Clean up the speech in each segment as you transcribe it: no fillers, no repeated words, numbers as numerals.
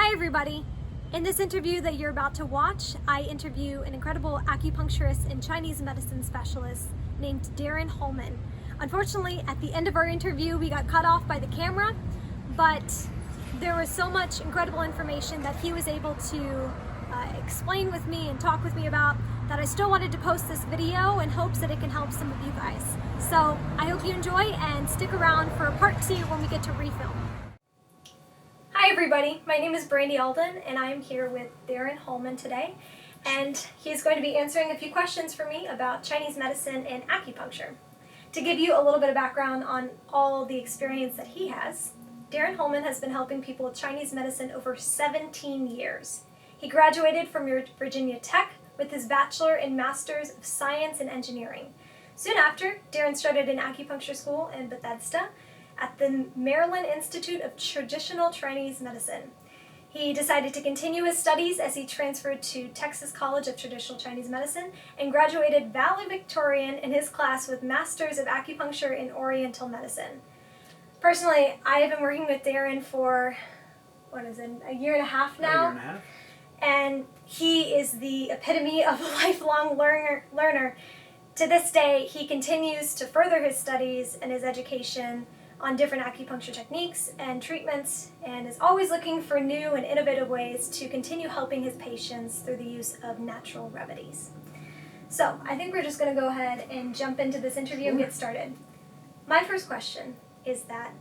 Hi everybody! In this interview that you're about to watch, I interview an incredible acupuncturist and Chinese medicine specialist named Darren Holman. Unfortunately, at the end of our interview, we got cut off by the camera, but there was so much incredible information that he was able to explain with me and talk with me about that I still wanted to post this video in hopes that it can help some of you guys. So I hope you enjoy and stick around for part 2 when we get to refilm. Hi everybody, my name is Brandy Alden and I am here with Darren Holman today, and he's going to be answering a few questions for me about Chinese medicine and acupuncture. To give you a little bit of background on all the experience that he has, Darren Holman has been helping people with Chinese medicine over 17 years. He graduated from Virginia Tech with his bachelor and master's of science and engineering. Soon after, Darren started an acupuncture school in Bethesda at the Maryland Institute of Traditional Chinese Medicine. He decided to continue his studies as he transferred to Texas College of Traditional Chinese Medicine and graduated valedictorian in his class with Masters of Acupuncture in Oriental Medicine. Personally, I have been working with Darren for, a year and a half now? A year and a half. And he is the epitome of a lifelong learner. To this day, he continues to further his studies and his education on different acupuncture techniques and treatments, and is always looking for new and innovative ways to continue helping his patients through the use of natural remedies. So, I think we're just going to go ahead and jump into this interview and get started. My first question is that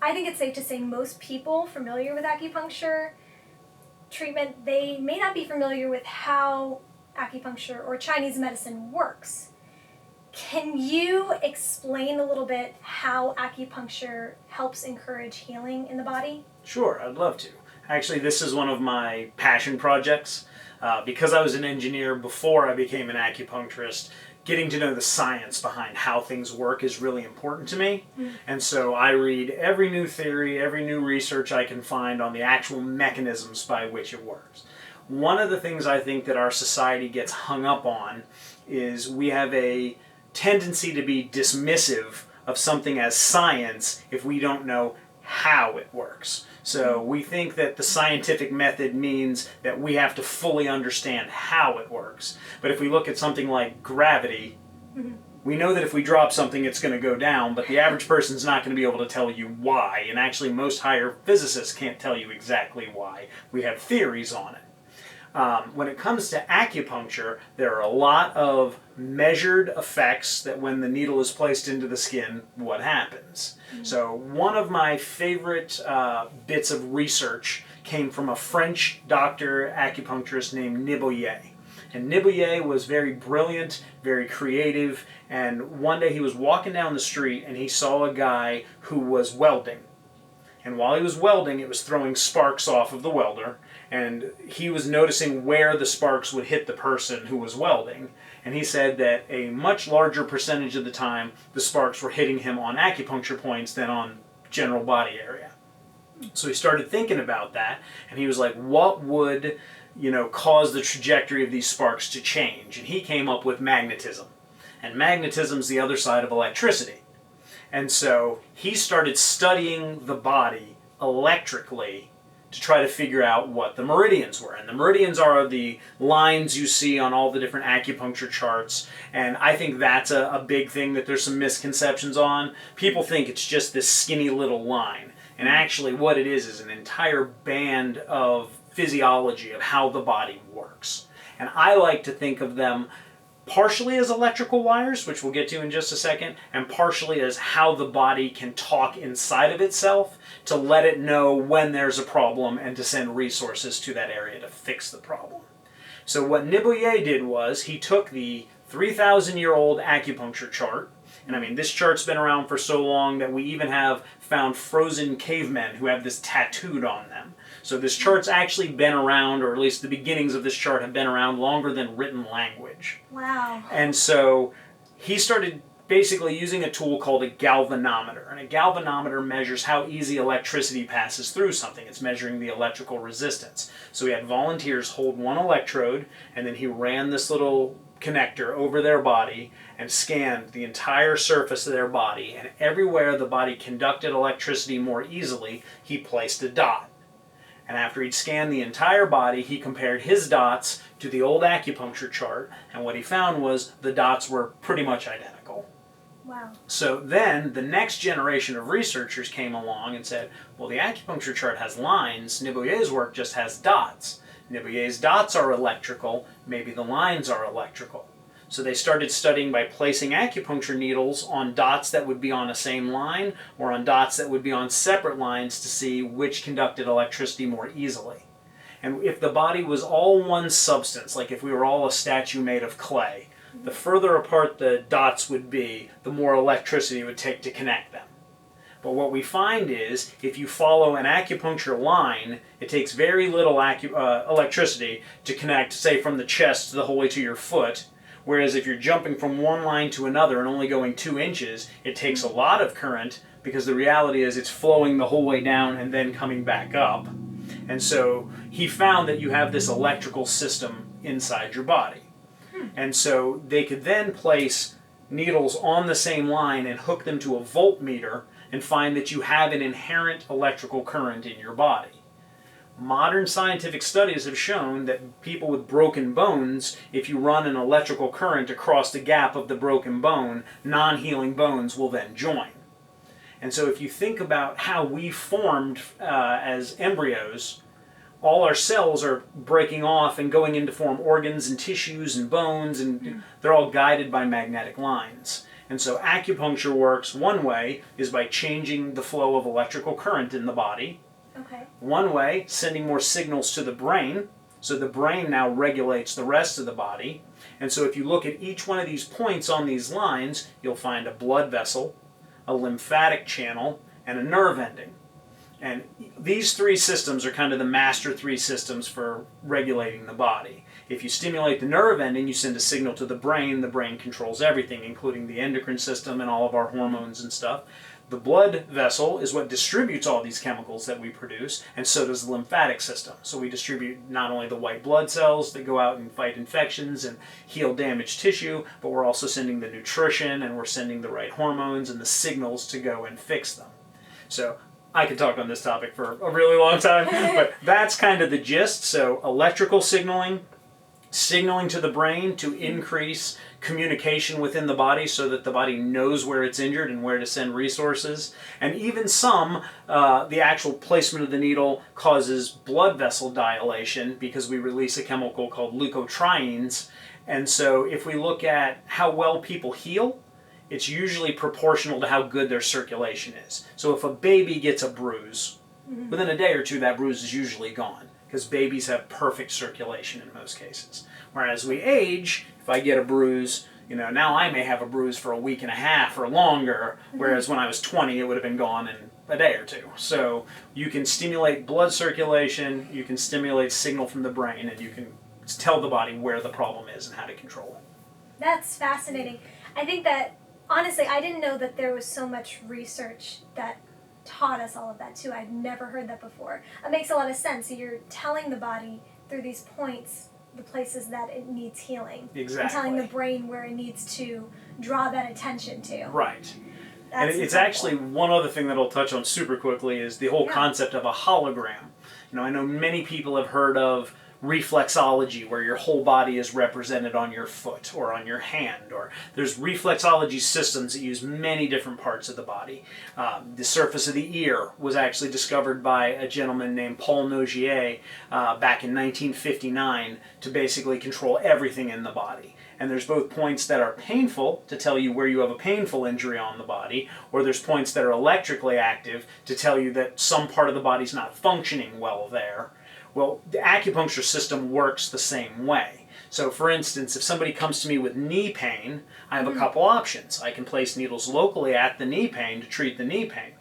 I think it's safe to say most people familiar with acupuncture treatment, they may not be familiar with how acupuncture or Chinese medicine works. Can you explain a little bit how acupuncture helps encourage healing in the body? Sure, I'd love to. Actually, this is one of my passion projects. Because I was an engineer before I became an acupuncturist, getting to know the science behind how things work is really important to me. And so I read every new theory, every new research I can find on the actual mechanisms by which it works. One of the things I think that our society gets hung up on is we have a tendency to be dismissive of something as science if we don't know how it works. So we think that the scientific method means that we have to fully understand how it works. But if we look at something like gravity, we know that if we drop something it's going to go down, but the average person's not going to be able to tell you why. And actually most higher physicists can't tell you exactly why. We have theories on it. When it comes to acupuncture, there are a lot of measured effects that when the needle is placed into the skin, what happens. So one of my favorite bits of research came from a French doctor acupuncturist named Niboyer. And Niboyer was very brilliant, very creative, and one day he was walking down the street and he saw a guy who was welding. And while he was welding, it was throwing sparks off of the welder, and he was noticing where the sparks would hit the person who was welding. And he said that a much larger percentage of the time, the sparks were hitting him on acupuncture points than on general body area. So he started thinking about that, and he was like, what would, cause the trajectory of these sparks to change? And he came up with magnetism. And magnetism's the other side of electricity. And so he started studying the body electrically to try to figure out what the meridians were. And the meridians are the lines you see on all the different acupuncture charts. And I think that's a big thing that there's some misconceptions on. People think it's just this skinny little line. And actually what it is an entire band of physiology of how the body works. And I like to think of them partially as electrical wires, which we'll get to in just a second, and partially as how the body can talk inside of itself to let it know when there's a problem and to send resources to that area to fix the problem. So what Niboyer did was he took the 3,000-year-old acupuncture chart, and this chart's been around for so long that we even have found frozen cavemen who have this tattooed on them. So this chart's actually been around, or at least the beginnings of this chart have been around longer than written language. Wow. And so he started basically using a tool called a galvanometer. And a galvanometer measures how easy electricity passes through something. It's measuring the electrical resistance. So he had volunteers hold one electrode, and then he ran this little connector over their body and scanned the entire surface of their body. And everywhere the body conducted electricity more easily, he placed a dot. And after he'd scanned the entire body, he compared his dots to the old acupuncture chart, and what he found was the dots were pretty much identical. Wow. So then the next generation of researchers came along and said, well, the acupuncture chart has lines, Niboyer's work just has dots. Niboyer's dots are electrical, maybe the lines are electrical. So they started studying by placing acupuncture needles on dots that would be on a same line or on dots that would be on separate lines to see which conducted electricity more easily. And if the body was all one substance, like if we were all a statue made of clay, the further apart the dots would be, the more electricity it would take to connect them. But what we find is, if you follow an acupuncture line, it takes very little electricity to connect, say, from the chest the whole way to your foot. Whereas if you're jumping from one line to another and only going 2 inches, it takes a lot of current, because the reality is it's flowing the whole way down and then coming back up. And so he found that you have this electrical system inside your body. And so they could then place needles on the same line and hook them to a voltmeter and find that you have an inherent electrical current in your body. Modern scientific studies have shown that people with broken bones, if you run an electrical current across the gap of the broken bone, non-healing bones will then join. And so if you think about how we formed as embryos, all our cells are breaking off and going in to form organs and tissues and bones, and they're all guided by magnetic lines. And so acupuncture works one way is by changing the flow of electrical current in the body. Okay. One way, sending more signals to the brain, so the brain now regulates the rest of the body. And so if you look at each one of these points on these lines, you'll find a blood vessel, a lymphatic channel, and a nerve ending. And these 3 systems are kind of the master 3 systems for regulating the body. If you stimulate the nerve ending, you send a signal to the brain controls everything, including the endocrine system and all of our hormones and stuff. The blood vessel is what distributes all these chemicals that we produce, and so does the lymphatic system. So we distribute not only the white blood cells that go out and fight infections and heal damaged tissue, but we're also sending the nutrition, and we're sending the right hormones and the signals to go and fix them. So I could talk on this topic for a really long time, but that's kind of the gist. So electrical signaling to the brain to increase communication within the body so that the body knows where it's injured and where to send resources. And even the actual placement of the needle causes blood vessel dilation because we release a chemical called leukotrienes. And so if we look at how well people heal, it's usually proportional to how good their circulation is. So if a baby gets a bruise, within a day or 2 that bruise is usually gone, because babies have perfect circulation in most cases. Whereas we age, if I get a bruise, now I may have a bruise for a week and a half or longer, whereas when I was 20 it would have been gone in a day or 2. So you can stimulate blood circulation, you can stimulate signal from the brain, and you can tell the body where the problem is and how to control it. That's fascinating. I think that, honestly, I didn't know that there was so much research that taught us all of that too. I'd never heard that before. It makes a lot of sense. So you're telling the body through these points the places that it needs healing. Exactly. And telling the brain where it needs to draw that attention to. Right. That's and it's incredible. actually one other thing that I'll touch on super quickly is the whole concept of a hologram. I know many people have heard of reflexology, where your whole body is represented on your foot or on your hand, or there's reflexology systems that use many different parts of the body. The surface of the ear was actually discovered by a gentleman named Paul Nogier back in 1959 to basically control everything in the body. And there's both points that are painful to tell you where you have a painful injury on the body, or there's points that are electrically active to tell you that some part of the body's not functioning well there. Well, the acupuncture system works the same way. So for instance, if somebody comes to me with knee pain, I have a couple options. I can place needles locally at the knee pain to treat the knee pain.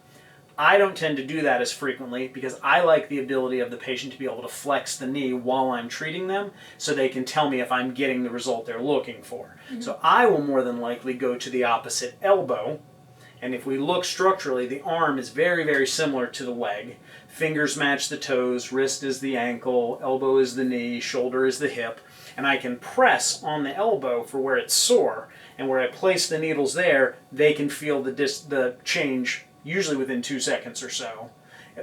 I don't tend to do that as frequently because I like the ability of the patient to be able to flex the knee while I'm treating them so they can tell me if I'm getting the result they're looking for. So I will more than likely go to the opposite elbow. And if we look structurally, the arm is very, very similar to the leg. Fingers match the toes, wrist is the ankle, elbow is the knee, shoulder is the hip. And I can press on the elbow for where it's sore. And where I place the needles there, they can feel the change, usually within 2 seconds or so.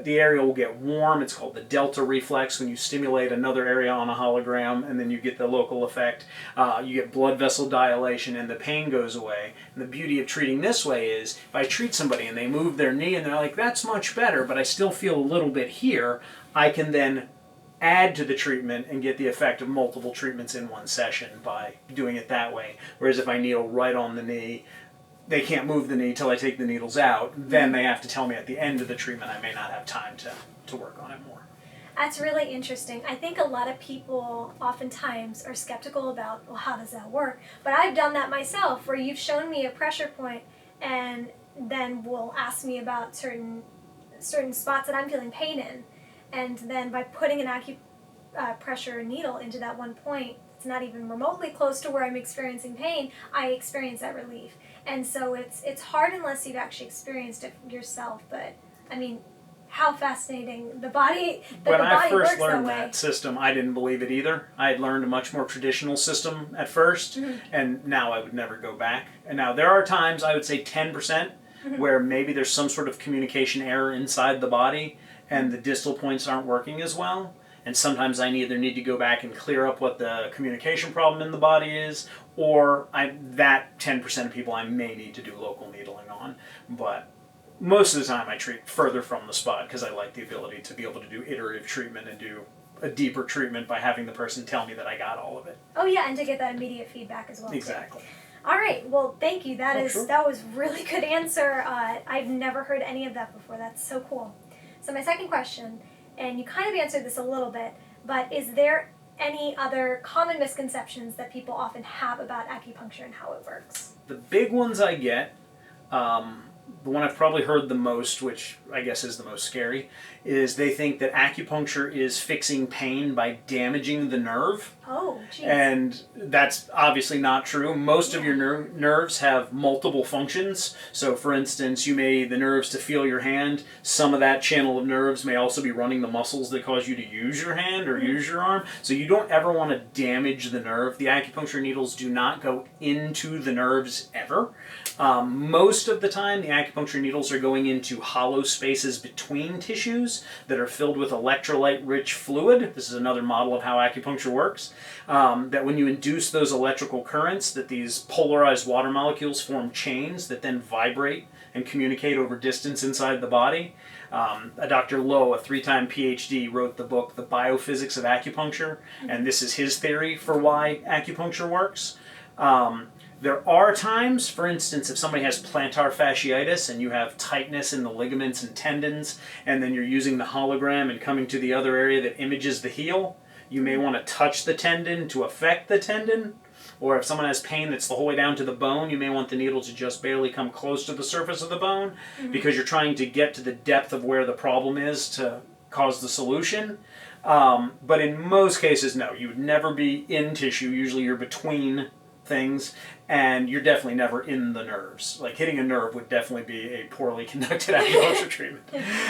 the area will get warm. It's called the delta reflex when you stimulate another area on a hologram and then you get the local effect. You get blood vessel dilation and the pain goes away. And the beauty of treating this way is if I treat somebody and they move their knee and they're like, that's much better, but I still feel a little bit here, I can then add to the treatment and get the effect of multiple treatments in one session by doing it that way. Whereas if I needle right on the knee, they can't move the knee till I take the needles out. Then they have to tell me at the end of the treatment I may not have time to work on it more. That's really interesting. I think a lot of people oftentimes are skeptical about, well, how does that work? But I've done that myself, where you've shown me a pressure point and then will ask me about certain spots that I'm feeling pain in. And then by putting an acupressure needle into that one point, it's not even remotely close to where I'm experiencing pain, I experience that relief. And so it's hard unless you've actually experienced it yourself. But I mean, how fascinating the body that when the body I first works learned that way. that system, I didn't believe it either. I had learned a much more traditional system at first, and now I would never go back. And now there are times, I would say 10%, where maybe there's some sort of communication error inside the body and the distal points aren't working as well. And sometimes I either need to go back and clear up what the communication problem in the body is, or that 10% of people I may need to do local needling on. But most of the time I treat further from the spot because I like the ability to be able to do iterative treatment and do a deeper treatment by having the person tell me that I got all of it. Oh yeah, and to get that immediate feedback as well. Exactly. All right, well, thank you. That Sure. was really good answer. I've never heard any of that before. That's so cool. So my second question, and you kind of answered this a little bit, but is there any other common misconceptions that people often have about acupuncture and how it works? The big ones I get, the one I've probably heard the most, which I guess is the most scary, is they think that acupuncture is fixing pain by damaging the nerve. Oh, geez. And that's obviously not true. Most of your nerves have multiple functions. So for instance, the nerves to feel your hand, some of that channel of nerves may also be running the muscles that cause you to use your hand or use your arm. So you don't ever want to damage the nerve. The acupuncture needles do not go into the nerves ever. Most of the time, the acupuncture needles are going into hollow spaces between tissues that are filled with electrolyte-rich fluid. This is another model of how acupuncture works. That when you induce those electrical currents, that these polarized water molecules form chains that then vibrate and communicate over distance inside the body. Dr. Lowe, a 3-time PhD, wrote the book, The Biophysics of Acupuncture, and this is his theory for why acupuncture works. There are times, for instance, if somebody has plantar fasciitis and you have tightness in the ligaments and tendons, and then you're using the hologram and coming to the other area that images the heel, you may want to touch the tendon to affect the tendon. Or if someone has pain that's the whole way down to the bone, you may want the needle to just barely come close to the surface of the bone because you're trying to get to the depth of where the problem is to cause the solution. But in most cases, no. You would never be in tissue. Usually you're between things, and you're definitely never in the nerves. Like hitting a nerve would definitely be a poorly conducted acupuncture treatment.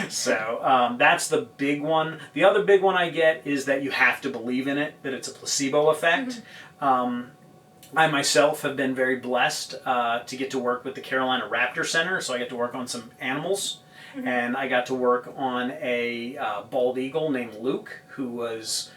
So that's the big one. The other big one I get is that you have to believe in it, that it's a placebo effect. I myself have been very blessed to get to work with the Carolina Raptor Center, so I get to work on some animals. And I got to work on a bald eagle named Luke, who was,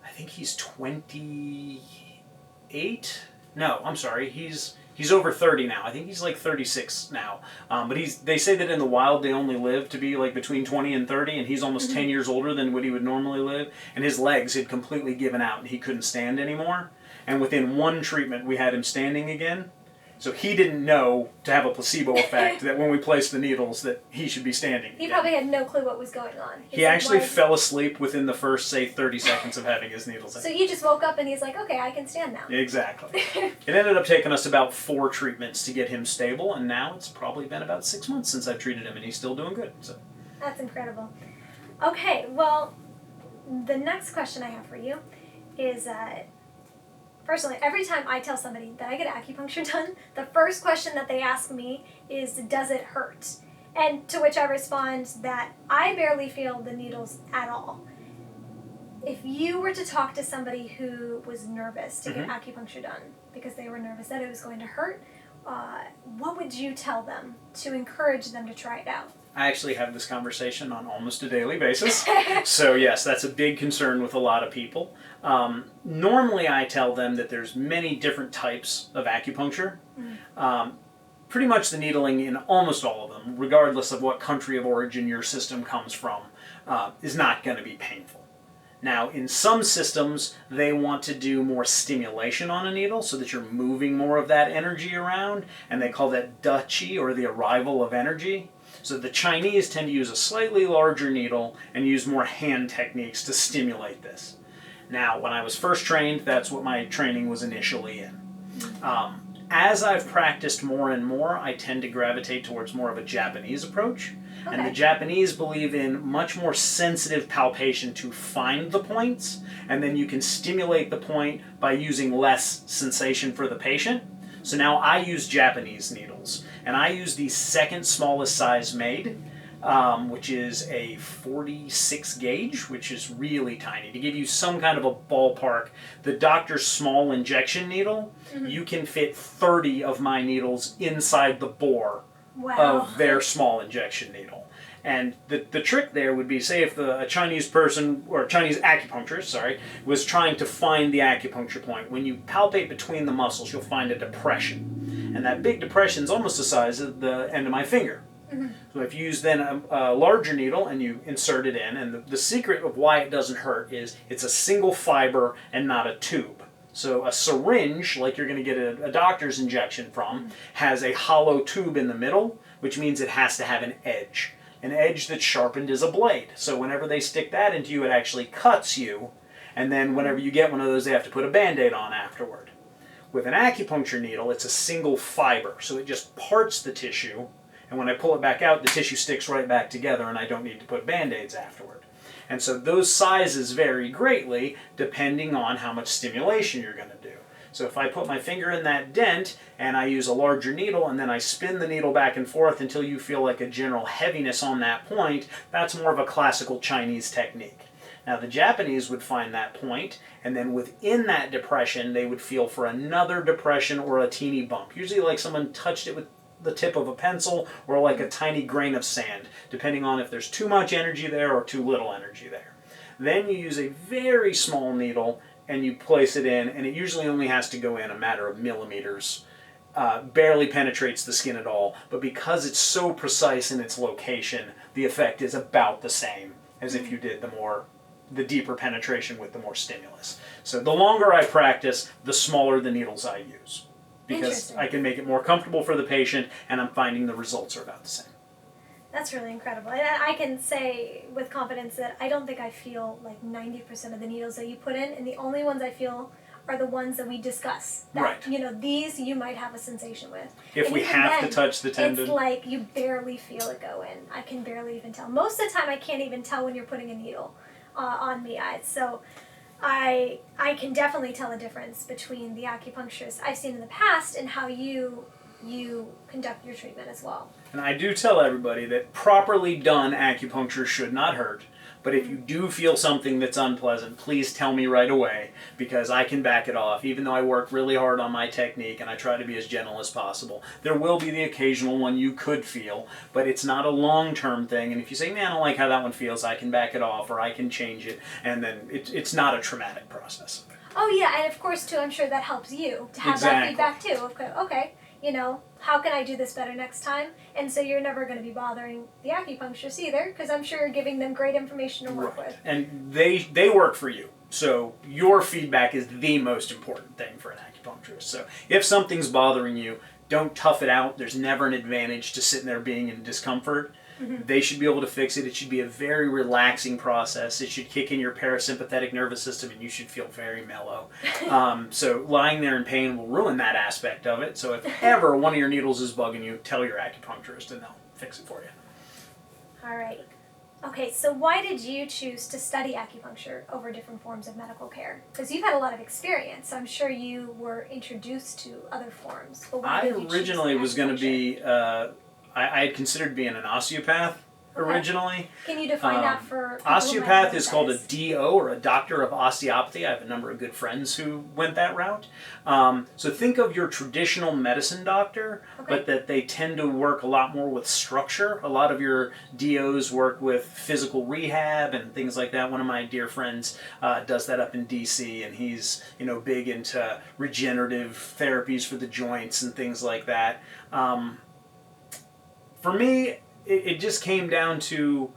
I think he's 28? No, I'm sorry, he's over 30 now. I think he's like 36 now. But they say that in the wild they only live to be like between 20 and 30, and he's almost 10 years older than what he would normally live. And his legs had completely given out and he couldn't stand anymore. And within one treatment we had him standing again. So he didn't know to have a placebo effect that when we placed the needles that he should be standing He again. probably had no clue what was going on. He actually fell asleep within the first, say, 30 seconds of having his needles in. So he just woke up and he's like, okay, I can stand now. Exactly. It ended up taking us about 4 treatments to get him stable, and now it's probably been about 6 months since I've treated him, and he's still doing good. So. That's incredible. Okay, well, the next question I have for you is, personally, every time I tell somebody that I get acupuncture done, the first question that they ask me is, does it hurt? And to which I respond that I barely feel the needles at all. If you were to talk to somebody who was nervous to get acupuncture done because they were nervous that it was going to hurt, what would you tell them to encourage them to try it out? I actually have this conversation on almost a daily basis. So yes, that's a big concern with a lot of people. Normally I tell them that there's many different types of acupuncture. Pretty much the needling in almost all of them, regardless of what country of origin your system comes from, is not going to be painful. Now, in some systems, they want to do more stimulation on a needle so that you're moving more of that energy around, and they call that Da Qi, or the arrival of energy. So the Chinese tend to use a slightly larger needle and use more hand techniques to stimulate this. Now, when I was first trained, that's what my training was initially in. As I've practiced more and more, I tend to gravitate towards more of a Japanese approach. Okay. And the Japanese believe in much more sensitive palpation to find the points, and then you can stimulate the point by using less sensation for the patient. So now I use Japanese needles, and I use the second smallest size made, which is a 46 gauge, which is really tiny. To give you some kind of a ballpark, the doctor's small injection needle, you can fit 30 of my needles inside the bore of their small injection needle. And the trick there would be, say if a Chinese person, or a Chinese acupuncturist, sorry, was trying to find the acupuncture point. When you palpate between the muscles, you'll find a depression. And that big depression is almost the size of the end of my finger. So if you use then a larger needle and you insert it in, and the secret of why it doesn't hurt is it's a single fiber and not a tube. So a syringe, like you're going to get a doctor's injection from, has a hollow tube in the middle, which means it has to have an edge. An edge that's sharpened as a blade. So whenever they stick that into you, it actually cuts you, and then whenever you get one of those, they have to put a Band-Aid on afterward. With an acupuncture needle, it's a single fiber, so it just parts the tissue, and when I pull it back out, the tissue sticks right back together, and I don't need to put Band-Aids afterward. And so those sizes vary greatly depending on how much stimulation you're going to do. So if I put my finger in that dent and I use a larger needle and then I spin the needle back and forth until you feel like a general heaviness on that point, that's more of a classical Chinese technique. Now the Japanese would find that point, and then within that depression they would feel for another depression or a teeny bump. Usually like someone touched it with the tip of a pencil or like a tiny grain of sand, depending on if there's too much energy there or too little energy there. Then you use a very small needle and you place it in, and it usually only has to go in a matter of millimeters. Barely penetrates the skin at all, but because it's so precise in its location, the effect is about the same as if you did the deeper penetration with the more stimulus. So the longer I practice, the smaller the needles I use, because I can make it more comfortable for the patient, and I'm finding the results are about the same. That's really incredible. And I can say with confidence that I don't think I feel like 90% of the needles that you put in, and the only ones I feel are the ones that we discuss. That, right. You know, these you might have a sensation with. If and we have to touch the tendon. It's like you barely feel it go in. I can barely even tell. Most of the time I can't even tell when you're putting a needle on me. So I can definitely tell a difference between the acupuncturists I've seen in the past and how you conduct your treatment as well. And I do tell everybody that properly done acupuncture should not hurt, but if you do feel something that's unpleasant, please tell me right away, because I can back it off. Even though I work really hard on my technique and I try to be as gentle as possible, there will be the occasional one you could feel, but it's not a long-term thing. And if you say, man, I don't like how that one feels, I can back it off or I can change it, and then it's not a traumatic process. Oh yeah, and of course too, I'm sure that helps you to have that feedback too. Okay, you know, how can I do this better next time? And so you're never going to be bothering the acupuncturist either, because I'm sure you're giving them great information to work with. And they work for you. So your feedback is the most important thing for an acupuncturist. So if something's bothering you, don't tough it out. There's never an advantage to sitting there being in discomfort. They should be able to fix it. It should be a very relaxing process. It should kick in your parasympathetic nervous system and you should feel very mellow. So lying there in pain will ruin that aspect of it. So if ever one of your needles is bugging you, tell your acupuncturist and they'll fix it for you. All right. Okay, so why did you choose to study acupuncture over different forms of medical care? Because you've had a lot of experience. I'm sure you were introduced to other forms. But why did you originally choose was going to be... I had considered being an osteopath, originally. Can you define that for people who might Osteopath know is what called a that is? DO, or a doctor of osteopathy. I have a number of good friends who went that route. So think of your traditional medicine doctor, but that they tend to work a lot more with structure. A lot of your DOs work with physical rehab and things like that. One of my dear friends does that up in DC, and he's big into regenerative therapies for the joints and things like that. For me, it just came down to,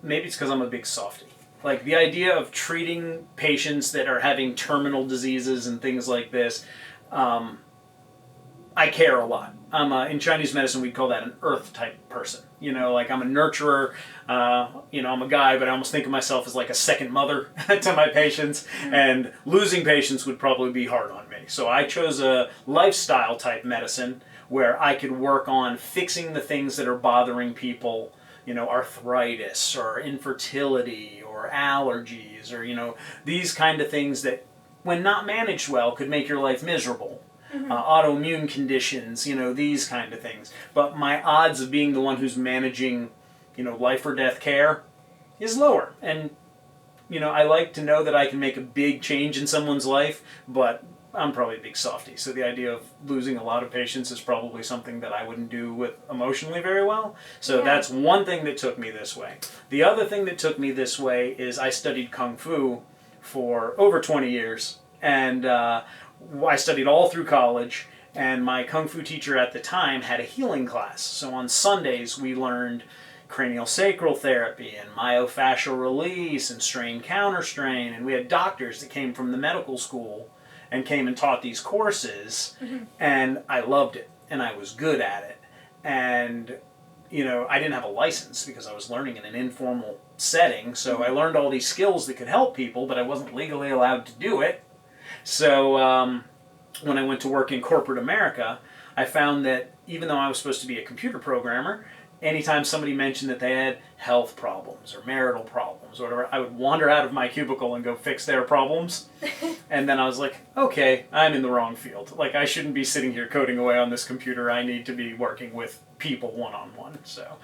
maybe it's because I'm a big softie. Like the idea of treating patients that are having terminal diseases and things like this, I care a lot. In Chinese medicine, we'd call that an earth type person. Like I'm a nurturer. I'm a guy, but I almost think of myself as like a second mother to my patients. And losing patients would probably be hard on me. So I chose a lifestyle type medicine where I could work on fixing the things that are bothering people, arthritis or infertility or allergies or, these kind of things that, when not managed well, could make your life miserable. Autoimmune conditions, these kind of things. But my odds of being the one who's managing, life or death care is lower. And, I like to know that I can make a big change in someone's life, but I'm probably a big softie, so the idea of losing a lot of patients is probably something that I wouldn't do with emotionally very well. So that's one thing that took me this way. The other thing that took me this way is I studied Kung Fu for over 20 years, and I studied all through college, and my Kung Fu teacher at the time had a healing class. So on Sundays we learned cranial sacral therapy and myofascial release and strain counter strain, and we had doctors that came from the medical school and came and taught these courses, and I loved it, and I was good at it. And, I didn't have a license because I was learning in an informal setting, so I learned all these skills that could help people, but I wasn't legally allowed to do it. So when I went to work in corporate America, I found that even though I was supposed to be a computer programmer, anytime somebody mentioned that they had health problems or marital problems or whatever, I would wander out of my cubicle and go fix their problems. And then I was like, okay, I'm in the wrong field. Like, I shouldn't be sitting here coding away on this computer. I need to be working with people one-on-one. So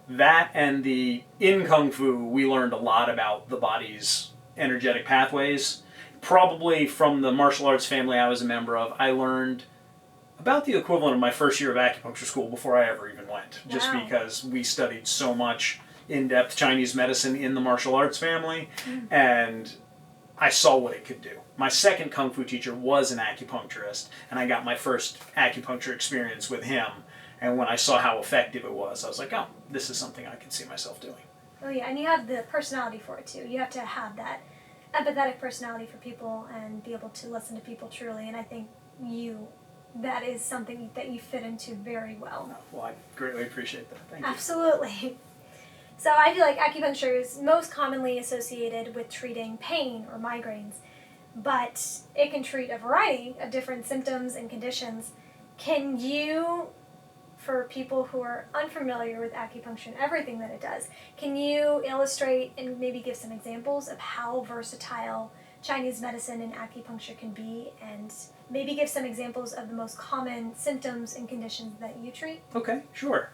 that, and in Kung Fu, we learned a lot about the body's energetic pathways. Probably from the martial arts family I was a member of, I learned about the equivalent of my first year of acupuncture school before I ever even went, just because we studied so much in-depth Chinese medicine in the martial arts family, and I saw what it could do. My second Kung Fu teacher was an acupuncturist, and I got my first acupuncture experience with him, and when I saw how effective it was, I was like, oh, this is something I can see myself doing. Oh yeah, and you have the personality for it too. You have to have that empathetic personality for people and be able to listen to people truly, and I think that is something that you fit into very well. Well, I greatly appreciate that. Thank you. Absolutely. So I feel like acupuncture is most commonly associated with treating pain or migraines, but it can treat a variety of different symptoms and conditions. Can you, for people who are unfamiliar with acupuncture and everything that it does, can you illustrate and maybe give some examples of how versatile Chinese medicine and acupuncture can be, and maybe give some examples of the most common symptoms and conditions that you treat? Okay, sure.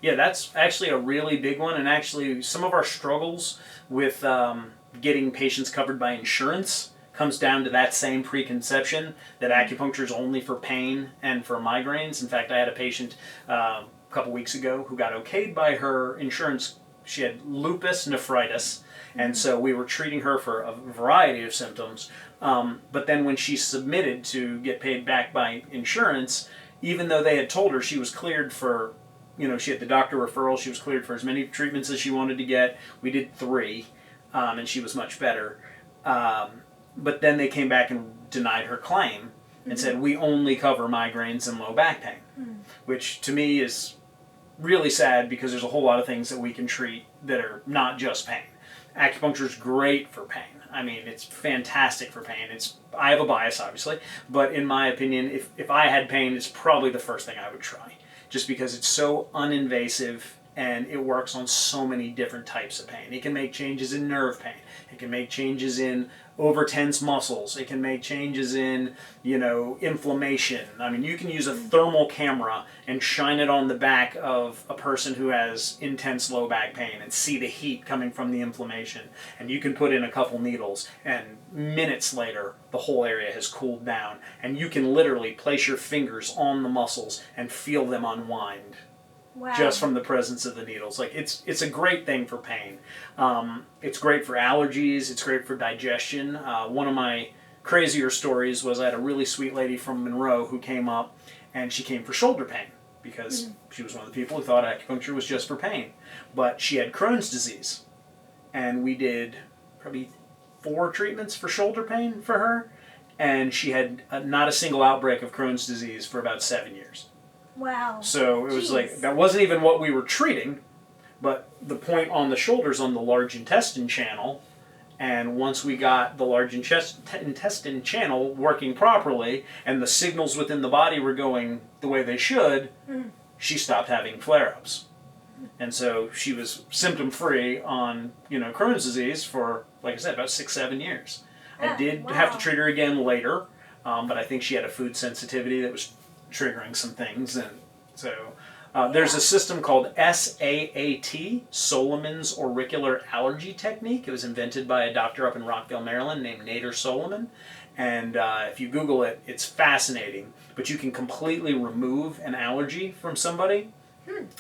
That's actually a really big one, and actually some of our struggles with getting patients covered by insurance comes down to that same preconception that acupuncture is only for pain and for migraines. In fact, I had a patient a couple weeks ago who got okayed by her insurance. She had lupus nephritis, and so we were treating her for a variety of symptoms. But then when she submitted to get paid back by insurance, even though they had told her she was cleared for, she had the doctor referral, she was cleared for as many treatments as she wanted to get. We did 3, and she was much better. But then they came back and denied her claim and said, we only cover migraines and low back pain, which to me is really sad because there's a whole lot of things that we can treat that are not just pain. Acupuncture is great for pain. I mean, it's fantastic for pain. I have a bias, obviously, but in my opinion, if I had pain, it's probably the first thing I would try, just because it's so uninvasive and it works on so many different types of pain. It can make changes in nerve pain. It can make changes in over-tense muscles. It can make changes in, inflammation. I mean, you can use a thermal camera and shine it on the back of a person who has intense low back pain and see the heat coming from the inflammation. And you can put in a couple needles, and minutes later, the whole area has cooled down. And you can literally place your fingers on the muscles and feel them unwind. Wow. Just from the presence of the needles. Like, it's a great thing for pain. It's great for allergies. It's great for digestion. One of my crazier stories was I had a really sweet lady from Monroe who came up, and she came for shoulder pain because she was one of the people who thought acupuncture was just for pain. But she had Crohn's disease, and we did probably 4 treatments for shoulder pain for her, and she had not a single outbreak of Crohn's disease for about 7 years. Wow. So it was like, that wasn't even what we were treating, but the point on the shoulders on the large intestine channel, and once we got the large intestine channel working properly, and the signals within the body were going the way they should, she stopped having flare-ups. And so she was symptom-free on, Crohn's disease for, like I said, about 6-7 years. I did have to treat her again later, but I think she had a food sensitivity that was triggering some things, and so there's a system called SAAT, Solomon's Auricular Allergy Technique. It was invented by a doctor up in Rockville, Maryland named Nader Solomon, and if you Google it, it's fascinating. But you can completely remove an allergy from somebody,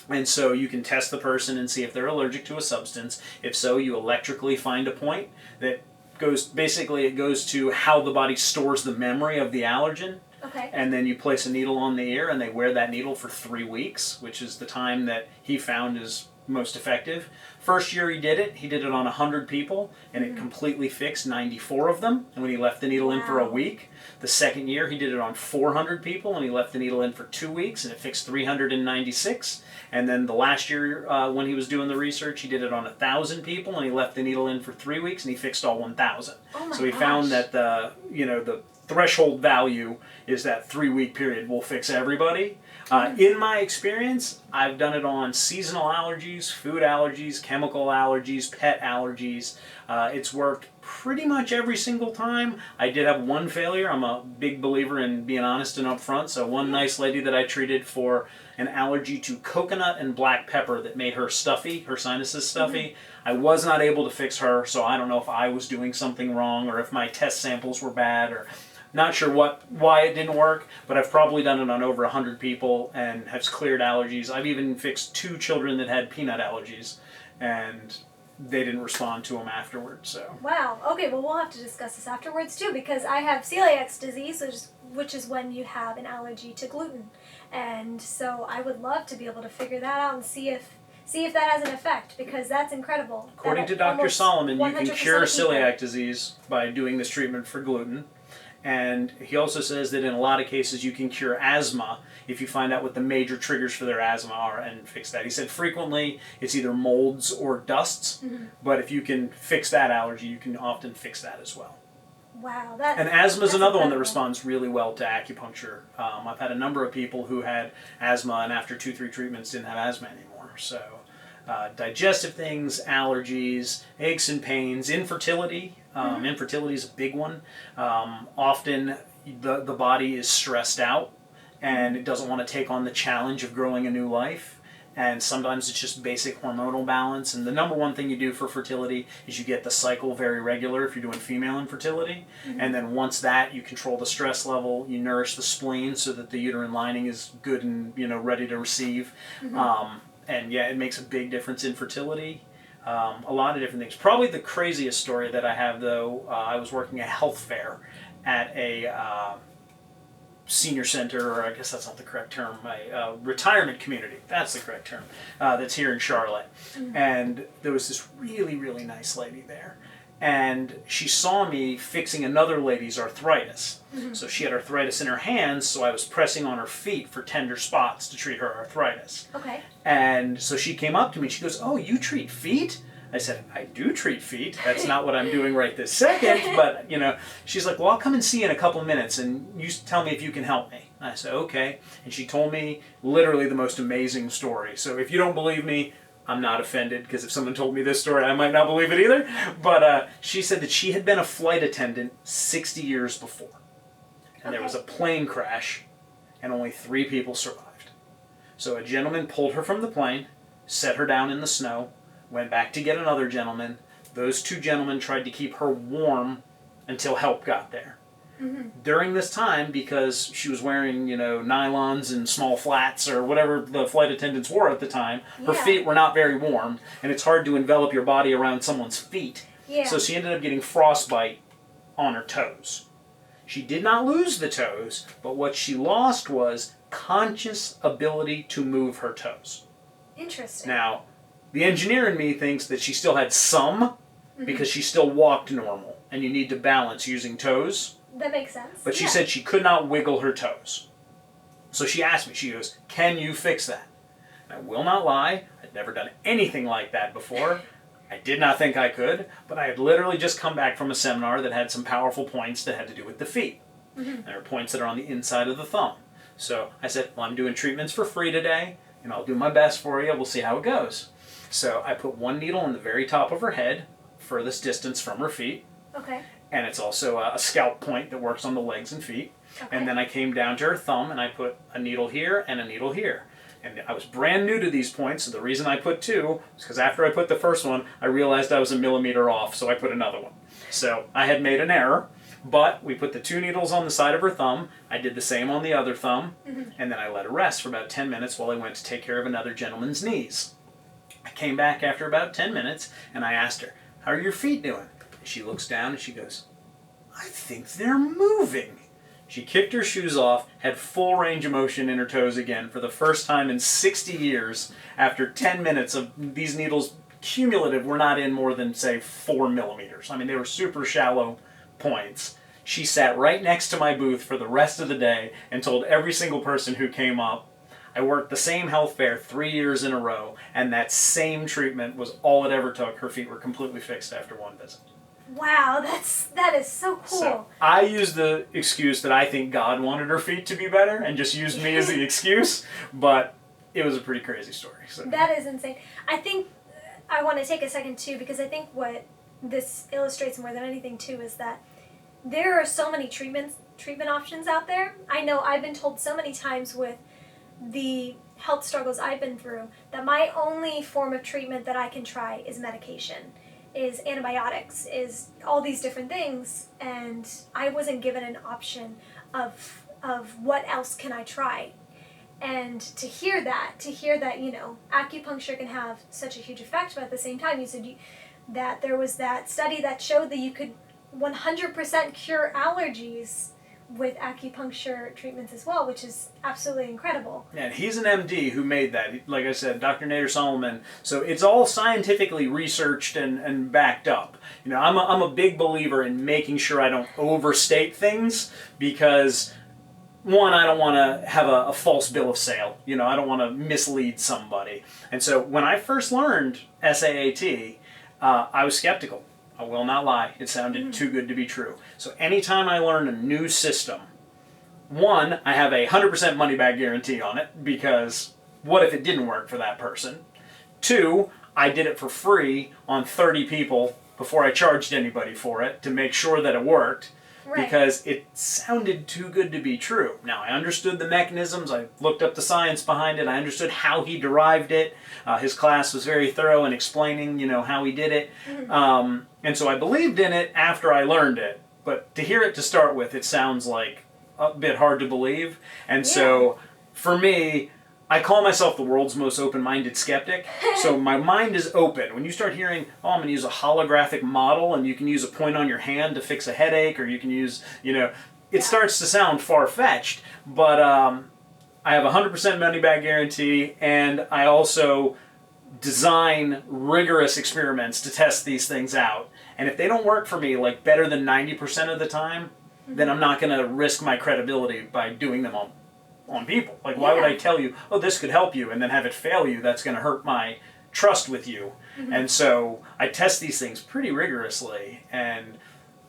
and so you can test the person and see if they're allergic to a substance. If so, you electrically find a point that goes to how the body stores the memory of the allergen. Okay. And then you place a needle on the ear, and they wear that needle for 3 weeks, which is the time that he found is most effective. First year he did it on 100 people, and it completely fixed 94 of them, and when he left the needle in for a week. The second year he did it on 400 people, and he left the needle in for 2 weeks, and it fixed 396. And then the last year, when he was doing the research, he did it on 1,000 people, and he left the needle in for 3 weeks, and he fixed all 1,000. Oh my so he found that the threshold value is that 3-week period will fix everybody. In my experience, I've done it on seasonal allergies, food allergies, chemical allergies, pet allergies. It's worked pretty much every single time. I did have one failure. I'm a big believer in being honest and upfront. So one nice lady that I treated for an allergy to coconut and black pepper that made her stuffy, her sinuses stuffy. I was not able to fix her, so I don't know if I was doing something wrong or if my test samples were bad, or not sure why it didn't work, but I've probably done it on over 100 people and have cleared allergies. I've even fixed 2 children that had peanut allergies, and they didn't respond to them afterwards. So. Wow. Okay, well, we'll have to discuss this afterwards too, because I have celiac disease, which is when you have an allergy to gluten, and so I would love to be able to figure that out and see if that has an effect, because that's incredible. According to Dr. Solomon, you can cure of people. celiac disease by doing this treatment for gluten. And he also says that in a lot of cases you can cure asthma if you find out what the major triggers for their asthma are and fix that. He said frequently it's either molds or dusts, but if you can fix that allergy, you can often fix that as well. Wow. And asthma is another one that responds really well to acupuncture. I've had a number of people who had asthma and after 2-3 treatments didn't have asthma anymore. So digestive things, allergies, aches and pains, infertility. Infertility is a big one. Often the body is stressed out and it doesn't want to take on the challenge of growing a new life. And sometimes it's just basic hormonal balance. And the number one thing you do for fertility is you get the cycle very regular if you're doing female infertility. And then once that, you control the stress level, you nourish the spleen so that the uterine lining is good and ready to receive. And yeah, it makes a big difference in fertility. A lot of different things. Probably the craziest story that I have, though, I was working a health fair at a senior center, or I guess that's not the correct term, a retirement community, that's the correct term, that's here in Charlotte. And there was this really, really nice lady there. And she saw me fixing another lady's arthritis. So she had arthritis in her hands, so I was pressing on her feet for tender spots to treat her arthritis. Okay. And so she came up to me and she goes, "Oh, you treat feet?" I said, "I do treat feet. That's not what I'm doing right this second." But, she's like, "Well, I'll come and see you in a couple minutes and you tell me if you can help me." And I said, "Okay." And she told me literally the most amazing story. So if you don't believe me, I'm not offended, because if someone told me this story, I might not believe it either. But she said that she had been a flight attendant 60 years before. And there was a plane crash, and only 3 people survived. So a gentleman pulled her from the plane, set her down in the snow, went back to get another gentleman. Those 2 gentlemen tried to keep her warm until help got there. During this time, because she was wearing, nylons and small flats or whatever the flight attendants wore at the time, her feet were not very warm, and it's hard to envelop your body around someone's feet. So she ended up getting frostbite on her toes. She did not lose the toes, but what she lost was conscious ability to move her toes. Interesting. Now, the engineer in me thinks that she still had some, because she still walked normal, and you need to balance using toes. That makes sense. But she said she could not wiggle her toes. So she asked me, she goes, "Can you fix that?" And I will not lie, I'd never done anything like that before. I did not think I could, but I had literally just come back from a seminar that had some powerful points that had to do with the feet. There are points that are on the inside of the thumb. So I said, well, I'm doing treatments for free today, and I'll do my best for you. We'll see how it goes. So I put 1 needle in the very top of her head, furthest distance from her feet. Okay. And it's also a scalp point that works on the legs and feet. And then I came down to her thumb, and I put a needle here and a needle here. And I was brand new to these points, so the reason I put 2 was because after I put the first one, I realized I was a millimeter off, so I put another one. So I had made an error, but we put the 2 needles on the side of her thumb. I did the same on the other thumb, and then I let her rest for about 10 minutes while I went to take care of another gentleman's knees. I came back after about 10 minutes, and I asked her, "How are your feet doing?" And she looks down and she goes, "I think they're moving." She kicked her shoes off, had full range of motion in her toes again for the first time in 60 years after 10 minutes of these needles cumulative were not in more than, say, 4 millimeters. I mean, they were super shallow points. She sat right next to my booth for the rest of the day and told every single person who came up, I worked the same health fair 3 years in a row, and that same treatment was all it ever took. Her feet were completely fixed after 1 visit. Wow, that is so cool. So I used the excuse that I think God wanted her feet to be better and just used me as the excuse, but it was a pretty crazy story. So. That is insane. I think I want to take a second too, because I think what this illustrates more than anything too is that there are so many treatment options out there. I know I've been told so many times with the health struggles I've been through that my only form of treatment that I can try is medication, is antibiotics, is all these different things, and I wasn't given an option of what else can I try. And to hear that, acupuncture can have such a huge effect, but at the same time, you said that there was that study that showed that you could 100% cure allergies with acupuncture treatments as well, which is absolutely incredible. And he's an MD who made that. Like I said, Dr. Darren Holman. So it's all scientifically researched and backed up. I'm a big believer in making sure I don't overstate things, because one, I don't want to have a false bill of sale. I don't want to mislead somebody. And so when I first learned SAAT, I was skeptical. I will not lie. It sounded too good to be true. So anytime I learn a new system, one, I have a 100% money back guarantee on it, because what if it didn't work for that person? 2, I did it for free on 30 people before I charged anybody for it to make sure that it worked. Right. Because it sounded too good to be true. Now, I understood the mechanisms. I looked up the science behind it. I understood how he derived it. His class was very thorough in explaining, how he did it. And so I believed in it after I learned it. But to hear it to start with, it sounds like a bit hard to believe. And so, for me, I call myself the world's most open-minded skeptic. So my mind is open. When you start hearing, I'm going to use a holographic model and you can use a point on your hand to fix a headache, or you can use, it starts to sound far-fetched. But I have a 100% money-back guarantee, and I also design rigorous experiments to test these things out. And if they don't work for me, like better than 90% of the time, then I'm not going to risk my credibility by doing them on people. Like, why would I tell you, this could help you, and then have it fail you? That's going to hurt my trust with you. And so I test these things pretty rigorously. And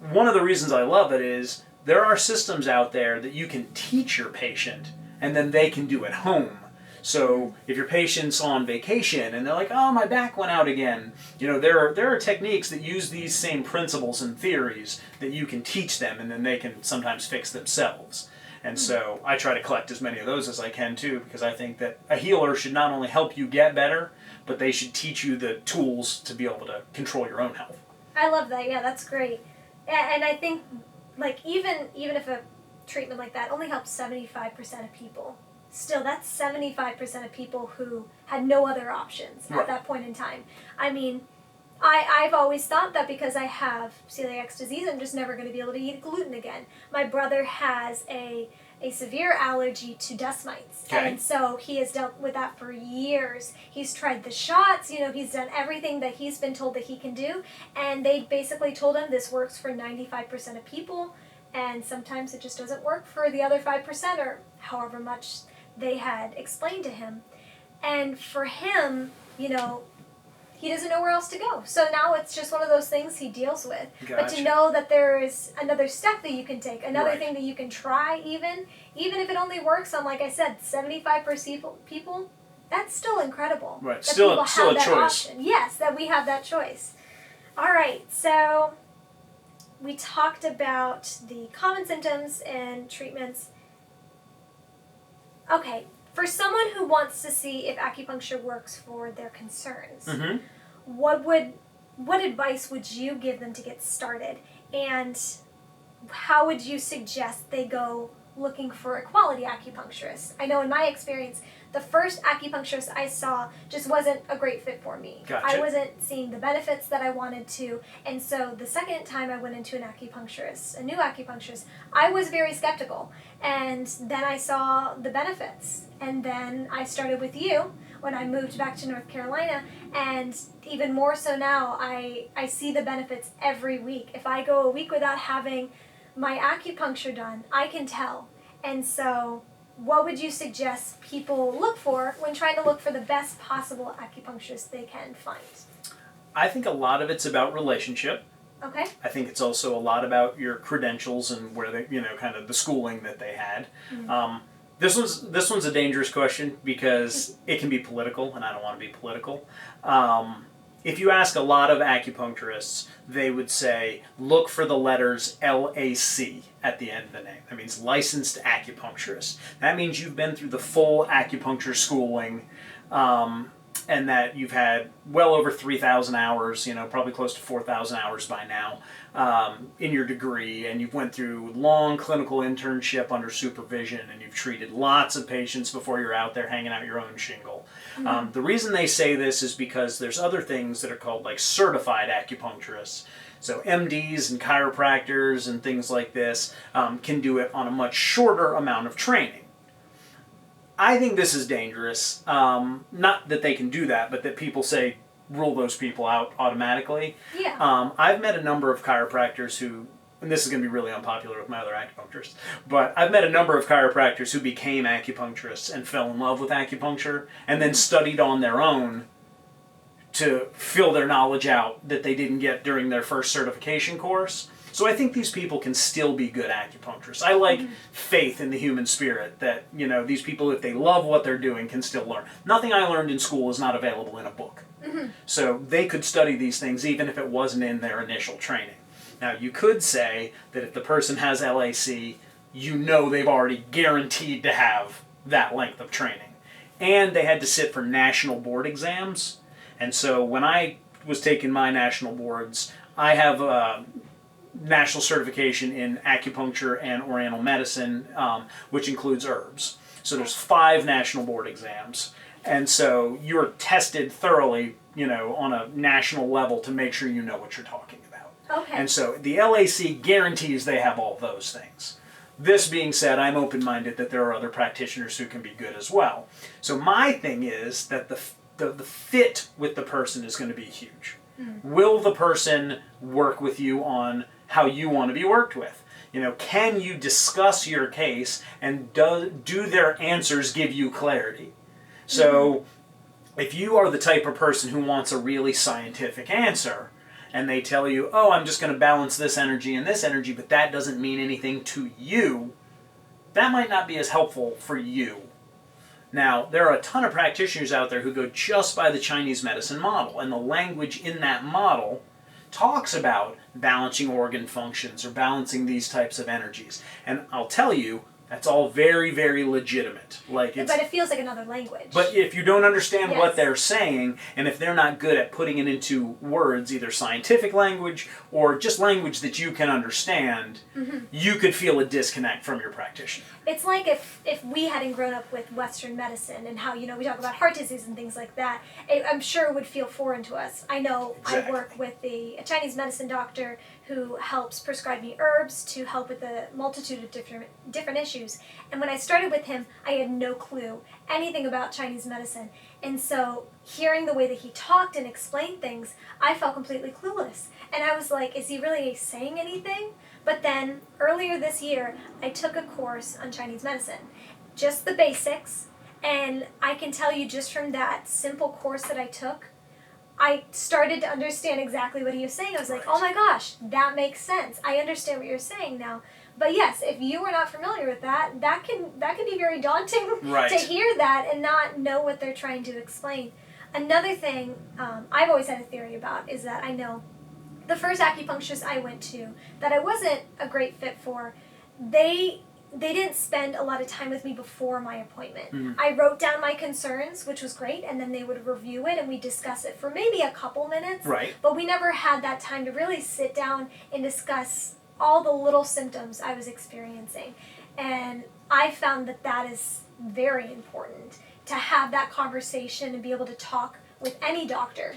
one of the reasons I love it is there are systems out there that you can teach your patient, and then they can do at home. So if your patient's on vacation and they're like, oh, my back went out again, there are techniques that use these same principles and theories that you can teach them, and then they can sometimes fix themselves. And so I try to collect as many of those as I can too, because I think that a healer should not only help you get better, but they should teach you the tools to be able to control your own health. I love that. Yeah, that's great. And I think, like, even if a treatment like that only helps 75% of people, still, that's 75% of people who had no other options at that point in time. I mean, I've always thought that because I have celiac disease, I'm just never going to be able to eat gluten again. My brother has a severe allergy to dust mites. Okay. And so he has dealt with that for years. He's tried the shots, he's done everything that he's been told that he can do. And they basically told him this works for 95% of people. And sometimes it just doesn't work for the other 5% or however much they had explained to him. And for him, he doesn't know where else to go. So now it's just one of those things he deals with. Gotcha. But to know that there is another step that you can take, another Right. thing that you can try even if it only works on, like I said, 75% people, that's still incredible. Right, That still people a have that choice. option. Yes, that we have that choice. All right, so we talked about the common symptoms and treatments. Okay, for someone who wants to see if acupuncture works for their concerns, Mm-hmm. what advice would you give them to get started? And how would you suggest they go looking for a quality acupuncturist? I know in my experience, the first acupuncturist I saw just wasn't a great fit for me. Gotcha. I wasn't seeing the benefits that I wanted to. And so the second time I went into a new acupuncturist, I was very skeptical. And then I saw the benefits. And then I started with you when I moved back to North Carolina. And even more so now, I see the benefits every week. If I go a week without having my acupuncture done, I can tell. And so what would you suggest people look for when trying to look for the best possible acupuncturist they can find? I think a lot of it's about relationship. Okay. I think it's also a lot about your credentials and where they, kind of the schooling that they had. Mm-hmm. This one's a dangerous question because it can be political, and I don't want to be political. If you ask a lot of acupuncturists, they would say, look for the letters LAC at the end of the name. That means licensed acupuncturist. That means you've been through the full acupuncture schooling, and that you've had well over 3,000 hours, probably close to 4,000 hours by now, in your degree, and you've went through long clinical internship under supervision, and you've treated lots of patients before you're out there hanging out your own shingle. Mm-hmm. The reason they say this is because there's other things that are called like certified acupuncturists. So MDs and chiropractors and things like this can do it on a much shorter amount of training. I think this is dangerous. Not that they can do that, but that people say rule those people out automatically. Yeah. I've met a number of chiropractors who, and this is going to be really unpopular with my other acupuncturists, but I've met a number of chiropractors who became acupuncturists and fell in love with acupuncture and then studied on their own to fill their knowledge out that they didn't get during their first certification course. So I think these people can still be good acupuncturists. I like faith in the human spirit that, these people, if they love what they're doing, can still learn. Nothing I learned in school is not available in a book. Mm-hmm. So they could study these things even if it wasn't in their initial training. Now, you could say that if the person has LAC, they've already guaranteed to have that length of training. And they had to sit for national board exams. And so when I was taking my national boards, I have national certification in acupuncture and Oriental medicine, which includes herbs. So there's 5 national board exams. And so you're tested thoroughly, on a national level to make sure you know what you're talking about. Okay. And so the LAC guarantees they have all those things. This being said, I'm open-minded that there are other practitioners who can be good as well. So my thing is that the fit with the person is going to be huge. Will the person work with you on how you want to be worked with? Can you discuss your case, and do their answers give you clarity? So if you are the type of person who wants a really scientific answer, and they tell you, oh, I'm just going to balance this energy and this energy, but that doesn't mean anything to you, that might not be as helpful for you. Now, there are a ton of practitioners out there who go just by the Chinese medicine model, and the language in that model talks about balancing organ functions or balancing these types of energies. And I'll tell you, that's all very, very legitimate. But it feels like another language. But if you don't understand Yes. what they're saying, and if they're not good at putting it into words, either scientific language or just language that you can understand, you could feel a disconnect from your practitioner. It's like if we hadn't grown up with Western medicine and how, we talk about heart disease and things like that, I'm sure it would feel foreign to us. I know Exactly. I work with a Chinese medicine doctor who helps prescribe me herbs to help with a multitude of different issues. And when I started with him, I had no clue anything about Chinese medicine. And so hearing the way that he talked and explained things, I felt completely clueless. And I was like, is he really saying anything? But then earlier this year, I took a course on Chinese medicine, just the basics. And I can tell you just from that simple course that I took, I started to understand exactly what he was saying. I was like, oh my gosh, that makes sense. I understand what you're saying now. But yes, if you were not familiar with that, that can be very daunting Right. to hear that and not know what they're trying to explain. Another thing I've always had a theory about is that I know the first acupuncturist I went to that I wasn't a great fit for, they didn't spend a lot of time with me before my appointment. I wrote down my concerns, which was great, and then they would review it and we discuss it for maybe a couple minutes. Right. But we never had that time to really sit down and discuss all the little symptoms I was experiencing. And I found that is very important to have that conversation and be able to talk with any doctor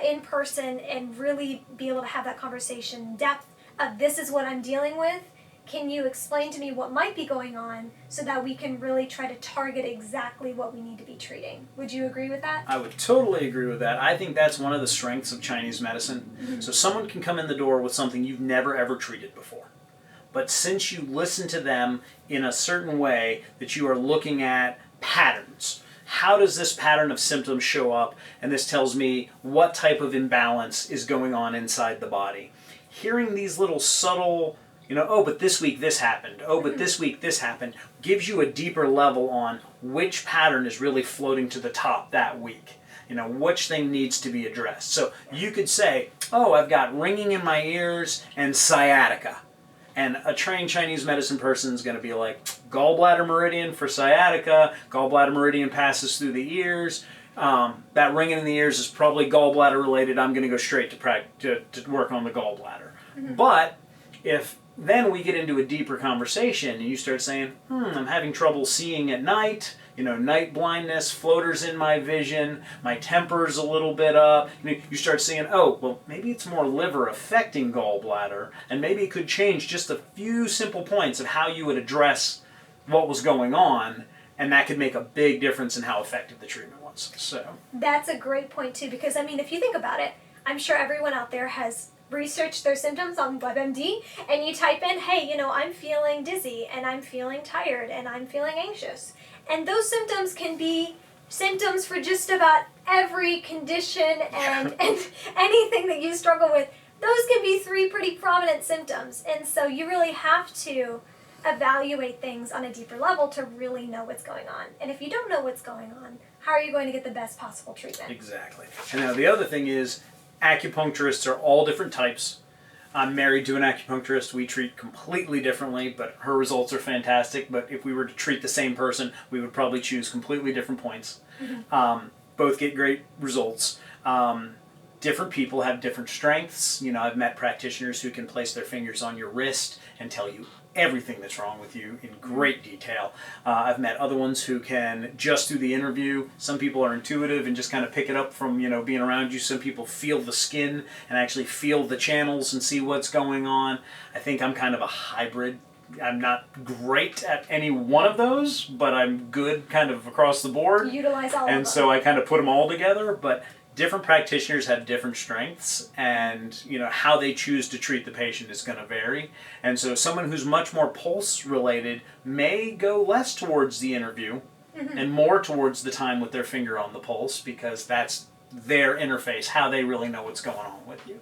in person and really be able to have that conversation in depth of this is what I'm dealing with. Can you explain to me what might be going on so that we can really try to target exactly what we need to be treating? Would you agree with that? I would totally agree with that. I think that's one of the strengths of Chinese medicine. So someone can come in the door with something you've never ever treated before. But since you listen to them in a certain way that you are looking at patterns, how does this pattern of symptoms show up? And this tells me what type of imbalance is going on inside the body. Hearing these little subtle, oh, but this week this happened. Oh, but this week this happened, gives you a deeper level on which pattern is really floating to the top that week. Which thing needs to be addressed. So you could say, oh, I've got ringing in my ears and sciatica. And a trained Chinese medicine person is going to be like, gallbladder meridian for sciatica, gallbladder meridian passes through the ears. That ringing in the ears is probably gallbladder related. I'm going to go straight to work on the gallbladder. But if then we get into a deeper conversation and you start saying, I'm having trouble seeing at night, night blindness, floaters in my vision, my temper's a little bit up. You start saying, oh, well, maybe it's more liver affecting gallbladder, and maybe it could change just a few simple points of how you would address what was going on, and that could make a big difference in how effective the treatment was. So that's a great point too, because if you think about it, I'm sure everyone out there has researched their symptoms on WebMD, and you type in, hey, I'm feeling dizzy, and I'm feeling tired, and I'm feeling anxious. And those symptoms can be symptoms for just about every condition and anything that you struggle with. Those can be 3 pretty prominent symptoms. And so you really have to evaluate things on a deeper level to really know what's going on. And if you don't know what's going on, how are you going to get the best possible treatment? Exactly. And now the other thing is, acupuncturists are all different types. I'm married to an acupuncturist. We treat completely differently, but her results are fantastic. But if we were to treat the same person, we would probably choose completely different points. Both get great results. Different people have different strengths. I've met practitioners who can place their fingers on your wrist and tell you everything that's wrong with you in great detail. I've met other ones who can just do the interview. Some people are intuitive and just kind of pick it up from being around you. Some people feel the skin and actually feel the channels and see what's going on. I think I'm kind of a hybrid. I'm not great at any one of those, but I'm good kind of across the board. You utilize all of them. And so I kind of put them all together, but different practitioners have different strengths, and how they choose to treat the patient is going to vary. And so someone who's much more pulse related may go less towards the interview and more towards the time with their finger on the pulse, because that's their interface, how they really know what's going on with you.